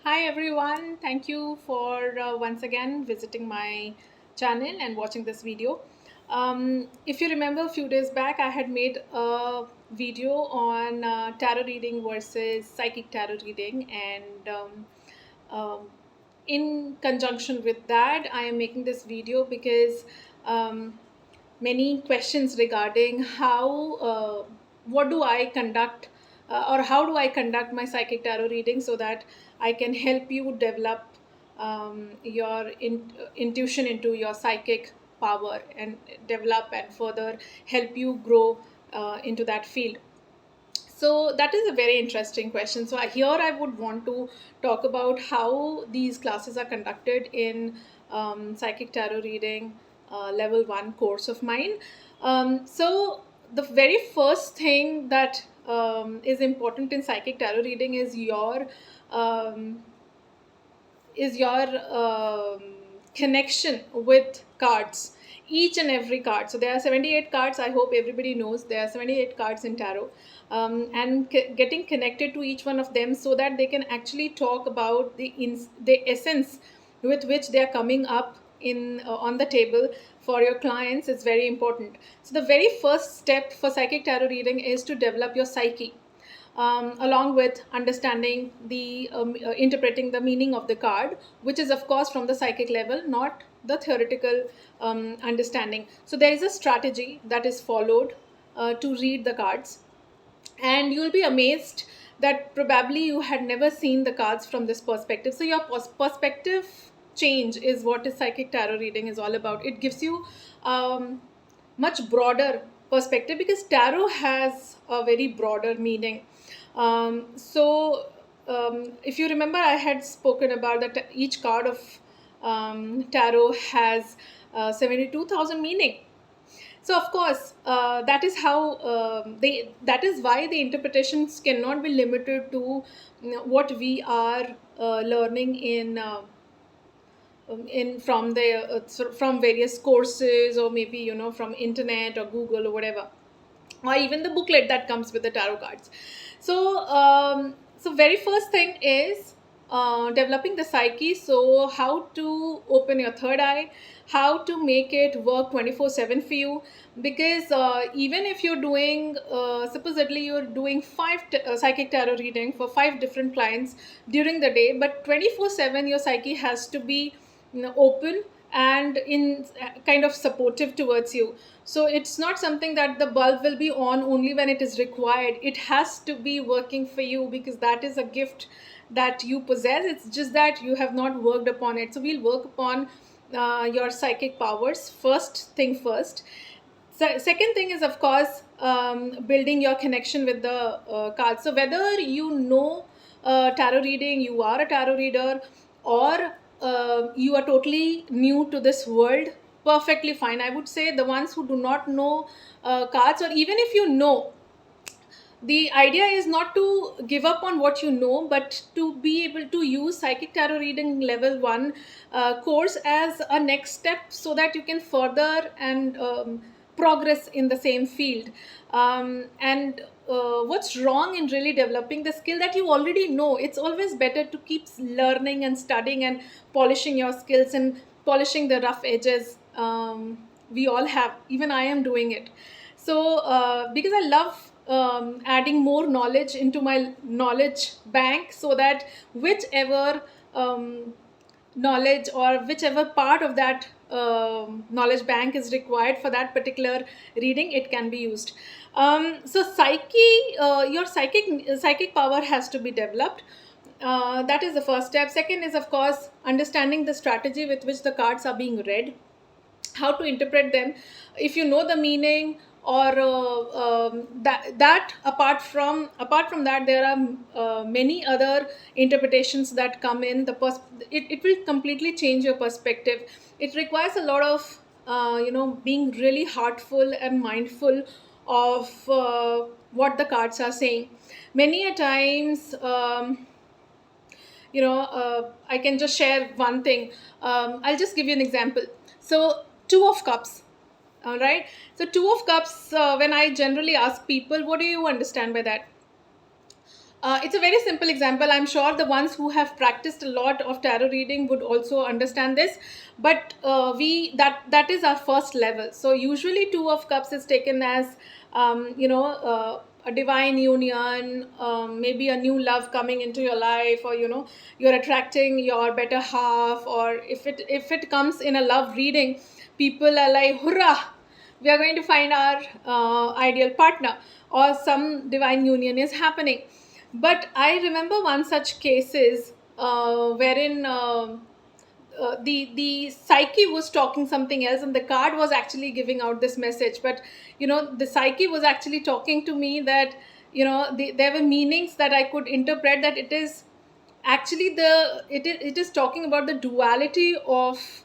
Hi everyone, thank you for once again visiting my channel and watching this video. If you remember a few days back, I had made a video on tarot reading versus psychic tarot reading, and um, in conjunction with that, I am making this video because many questions regarding what do I conduct or how do I conduct my psychic tarot reading so that I can help you develop your intuition into your psychic power and develop and further help you grow into that field. So that is a very interesting question. So here I would want to talk about how these classes are conducted in psychic tarot reading level 1 course of mine. So the very first thing that is important in psychic tarot reading um, is your connection with cards, each and every card. So there are 78 cards. I hope everybody knows there are 78 cards in tarot, and getting connected to each one of them so that they can actually talk about the essence with which they are coming up in on the table for your clients is very important. So the very first step for psychic tarot reading is to develop your psyche, along with understanding interpreting the meaning of the card, which is of course from the psychic level, not the theoretical understanding. So there is a strategy that is followed to read the cards, and you'll be amazed that probably you had never seen the cards from this perspective. So your perspective change is what is psychic tarot reading is all about. It gives you much broader perspective because tarot has a very broader meaning. If you remember, I had spoken about that each card of tarot has 72,000 meaning. So of course, that is how that is why the interpretations cannot be limited to what we are learning in from the from various courses, or maybe from internet or Google or whatever, or even the booklet that comes with the tarot cards. So very first thing is developing the psyche. So how to open your third eye, how to make it work 24/7 for you, because even if you're doing supposedly you're doing psychic tarot reading for 5 different clients during the day, but 24/7 your psyche has to be open and in kind of supportive towards you. So it's not something that the bulb will be on only when it is required. It has to be working for you because that is a gift that you possess. It's just that you have not worked upon it. So we'll work upon your psychic powers first thing first. Second thing is, of course, building your connection with the cards. So whether tarot reading, you are a tarot reader, or you are totally new to this world, perfectly fine. I would say the ones who do not know cards, or even if you know, the idea is not to give up on what you know, but to be able to use psychic tarot reading level 1 course as a next step so that you can further and progress in the same field. And what's wrong in really developing the skill that you already know? It's always better to keep learning and studying and polishing your skills and polishing the rough edges. We all have, even I am doing it. So because I love adding more knowledge into my knowledge bank, so that whichever knowledge or whichever part of that knowledge bank is required for that particular reading, it can be used. So your psychic power has to be developed. That is the first step. Second is, of course, understanding the strategy with which the cards are being read, how to interpret them. If you know the meaning, or that apart from that, there are many other interpretations that come in. It will completely change your perspective. It requires a lot of being really heartful and mindful of what the cards are saying. Many a times, I can just share one thing. I'll just give you an example. So two of cups. All right. So two of cups, when I generally ask people, what do you understand by that? It's a very simple example. I'm sure the ones who have practiced a lot of tarot reading would also understand this. But we that is our first level. So usually, Two of Cups is taken as a divine union, maybe a new love coming into your life, or you're attracting your better half. Or if it comes in a love reading, people are like, "Hurrah! We are going to find our ideal partner," or some divine union is happening. But I remember one such cases wherein the psyche was talking something else, and the card was actually giving out this message. But the psyche was actually talking to me that there were meanings that I could interpret, that it is actually it is talking about the duality of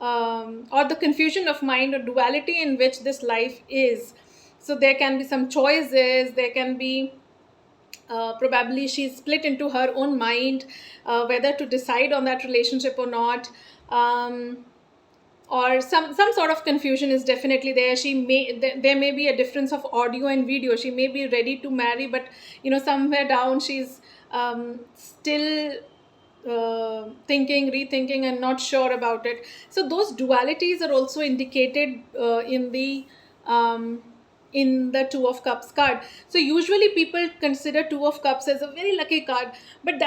or the confusion of mind, or duality in which this life is. So there can be some choices, there can be probably she's split into her own mind, whether to decide on that relationship or not. Or some sort of confusion is definitely there. There may be a difference of audio and video. She may be ready to marry, but somewhere down she's still thinking, rethinking, and not sure about it. So those dualities are also indicated um, in the Two of Cups card. So usually people consider Two of Cups as a very lucky card, but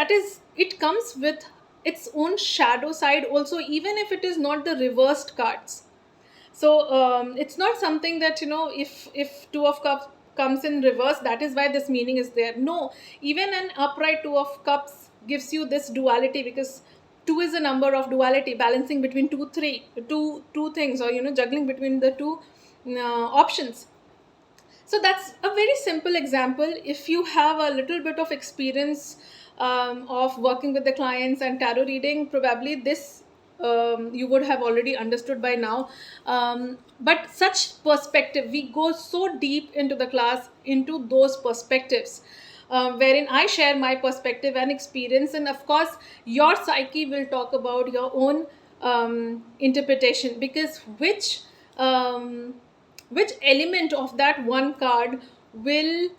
it comes with its own shadow side also, even if it is not the reversed cards. So it's not something that if Two of Cups comes in reverse, that is why this meaning is there. No, even an upright Two of Cups gives you this duality, because two is a number of duality, balancing between two things, or juggling between the two options. So that's a very simple example. If you have a little bit of experience of working with the clients and tarot reading, probably this you would have already understood by now. But such perspective, we go so deep into the class, into those perspectives, wherein I share my perspective and experience. And of course, your psyche will talk about your own interpretation, because which element of that one card will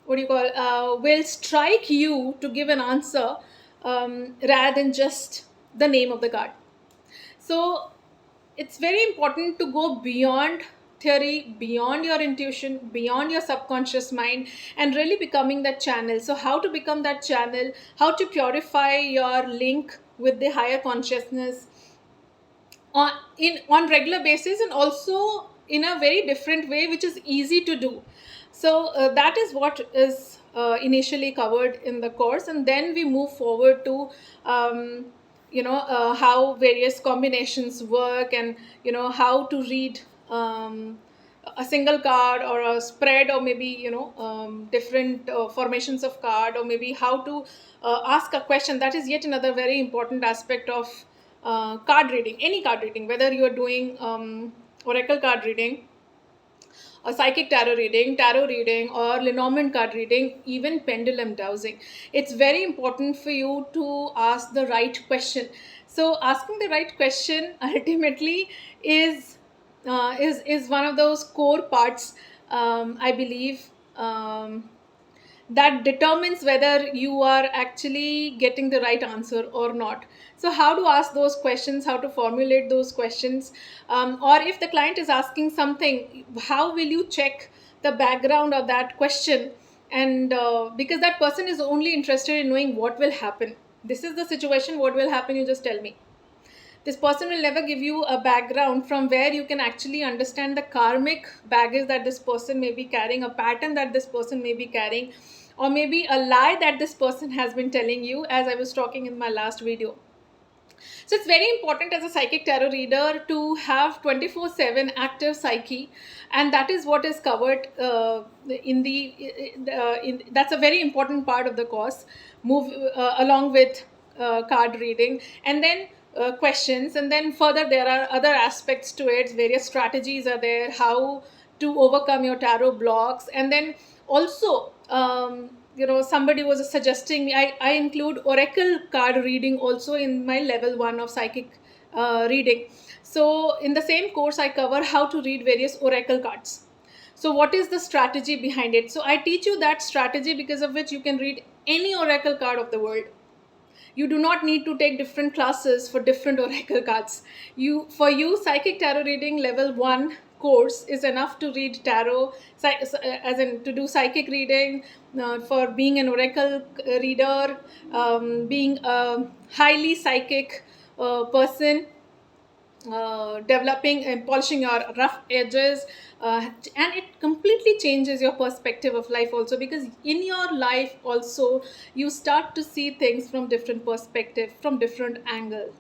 what do you call will strike you to give an answer, rather than just the name of the card. So it's very important to go beyond theory, beyond your intuition, beyond your subconscious mind, and really becoming that channel. So how to become that channel, how to purify your link with the higher consciousness on regular basis, and also in a very different way, which is easy to do. So that is what is initially covered in the course, and then we move forward to how various combinations work, and how to read a single card, or a spread, or maybe different formations of card, or maybe how to ask a question. That is yet another very important aspect of card reading, any card reading, whether you are doing oracle card reading, or psychic tarot reading, or Lenormand card reading, even pendulum dowsing. It's very important for you to ask the right question. So asking the right question ultimately is one of those core parts, I believe, that determines whether you are actually getting the right answer or not. So how to ask those questions, how to formulate those questions, or if the client is asking something, how will you check the background of that question? And because that person is only interested in knowing what will happen. This is the situation, what will happen, you just tell me. This person will never give you a background from where you can actually understand the karmic baggage that this person may be carrying, a pattern that this person may be carrying, or maybe a lie that this person has been telling you, as I was talking in my last video. So it's very important as a psychic tarot reader to have 24/7 active psyche, and that is what is covered that's a very important part of the course, move along with card reading, and then questions, and then further there are other aspects to it. Various strategies are there, how to overcome your tarot blocks. And then also somebody was suggesting me, I include oracle card reading also in my level 1 of psychic reading. So in the same course I cover how to read various oracle cards. So what is the strategy behind it? So I teach you that strategy, because of which you can read any oracle card of the world. You do not need to take different classes for different oracle cards. For you, psychic tarot reading level 1 course is enough to read tarot, as in to do psychic reading, for being an oracle reader, being a highly psychic person, developing and polishing your rough edges, and it completely changes your perspective of life also, because in your life also you start to see things from different perspective, from different angle.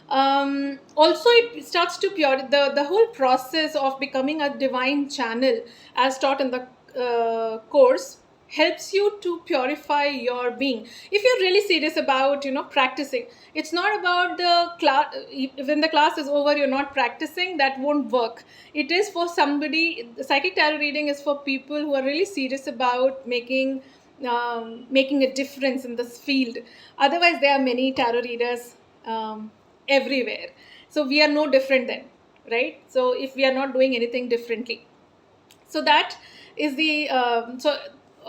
Also, it starts to pure the whole process of becoming a divine channel, as taught in the course, helps you to purify your being. If you're really serious about practicing, it's not about the class. When the class is over, you're not practicing, that won't work. It is for somebody. The psychic tarot reading is for people who are really serious about making a difference in this field. Otherwise, there are many tarot readers everywhere. So we are no different then, right? So if we are not doing anything differently, so that is the so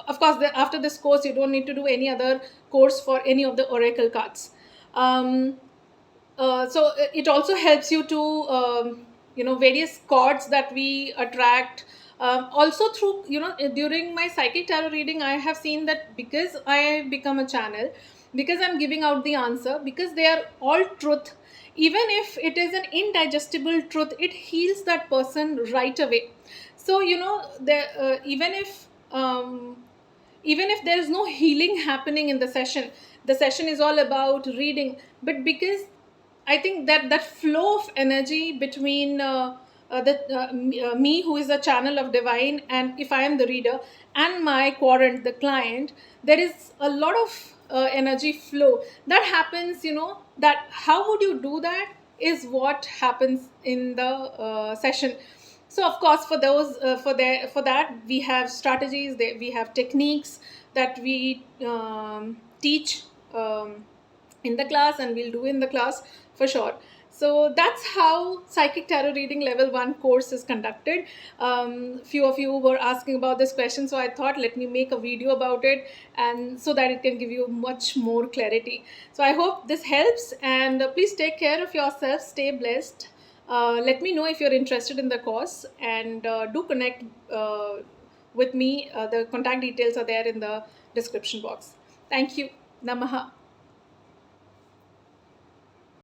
of course, after this course, you don't need to do any other course for any of the oracle cards. um, so it also helps you to various chords that we attract. Also, through during my psychic tarot reading, I have seen that because I become a channel, because I'm giving out the answer, because they are all truth, even if it is an indigestible truth, it heals that person right away. So even if there is no healing happening in the session is all about reading. But because I think that that flow of energy between me, who is a channel of divine, and if I am the reader, and my quadrant, the client, there is a lot of energy flow that happens. That how would you do that is what happens in the session. So of course, for those for that, we have strategies, we have techniques that we teach in the class, and we'll do in the class for sure. So that's how psychic tarot reading level 1 course is conducted. Few of you were asking about this question, so I thought, let me make a video about it, and so that it can give you much more clarity. So I hope this helps, and please take care of yourself, stay blessed. Let me know if you're interested in the course, and do connect with me. The contact details are there in the description box. Thank you. Namaha.